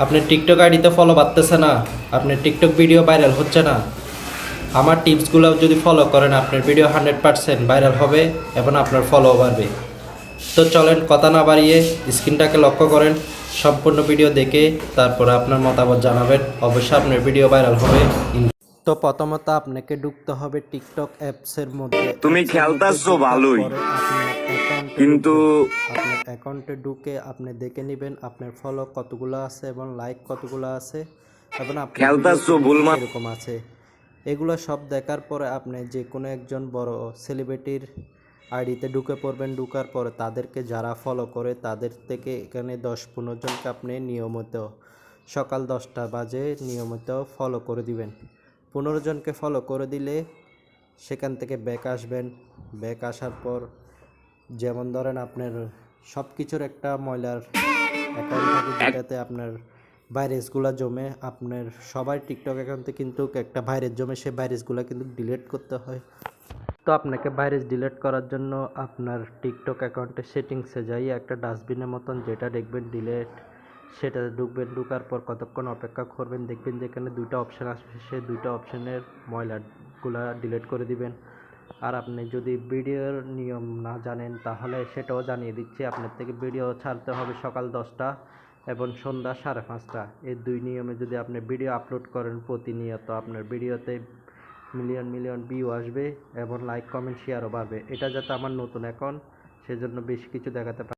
আপনার টিকটক আইডিতে ফলো বাড়তেছে না, আপনার টিকটক ভিডিও ভাইরাল হচ্ছে না। আমার টিপসগুলো যদি ফলো করেন আপনার ভিডিও 100% ভাইরাল হবে এবং আপনার ফলো বাড়বে। তো চলেন কথা না বাড়িয়ে স্ক্রিনটাকে লক্ষ্য করেন, সম্পূর্ণ ভিডিও দেখে তারপরে আপনার মতামত জানাবেন। অবশ্যই আপনার ভিডিও ভাইরাল হবে। তো প্রথমত আপনাকে ঢুকতে হবে টিকটক অ্যাপসের মধ্যে। তুমি অ্যাপসের মধ্যে খেলতাছো ঢোকার ভালোই, পরে আপনার অ্যাকাউন্টে কিন্তু ঢুকবেন। আপনার অ্যাকাউন্টে ঢুকে আপনি দেখে নেবেন আপনার ফলো কতগুলো আছে এবং লাইক কতগুলো আছে এবং আপনার ভিডিও খেলতাছো ফুটেজ ভুলমা। কীরকম আছে। এগুলো সব দেখার পরে আপনি যে কোনো একজন বড় সেলিব্রিটির আইডিতে ঢুকে পড়বেন। ঢুকার পরে তাদেরকে যারা ফলো করে তাদের থেকে এখানে 10-15 জনকে আপনি নিয়মিত সকাল 10টা বাজে নিয়মিত ফলো করে দিবেন। 15 জনকে ফলো করে দিলে সেখান থেকে ব্যাক আসবেন। ব্যাক আসার পর যেমন ধরেন আপনার সব কিছুর একটা ময়লার অ্যাকাউন্ট থাকে যেটাতে আপনার ভাইরাসগুলো জমে। আপনার সবাই টিকটক অ্যাকাউন্টে কিন্তু একটা ভাইরাস জমে, সেই ভাইরাসগুলো কিন্তু ডিলিট করতে হয়। তো আপনাকে ভাইরাস ডিলিট করার জন্য আপনার টিকটক অ্যাকাউন্টের সেটিংসে যাই একটা ডাস্টবিনের মতন যেটা দেখবেন ডিলিট, সেটাতে ঢুকবেন। ঢুকার পর কতক্ষণ অপেক্ষা করবেন, দেখবেন যেখানে দুইটা অপশান আসবে, সেই দুইটা অপশানের ময়লাগুলা ডিলিট করে দিবেন। আর আপনি যদি ভিডিওর নিয়ম না জানেন তাহলে সেটাও জানিয়ে দিচ্ছি। আপনার থেকে ভিডিও ছাড়তে হবে সকাল 10টা এবং সন্ধ্যা 5:30। এই দুই নিয়মে যদি আপনি ভিডিও আপলোড করেন প্রতিনিয়ত আপনার ভিডিওতে মিলিয়ন মিলিয়ন ভিউ আসবে এবং লাইক কমেন্ট শেয়ারও বাড়বে। এটা যাতে আমার নতুন অ্যাকাউন্ট, সেজন্য বেশি কিছু দেখাতে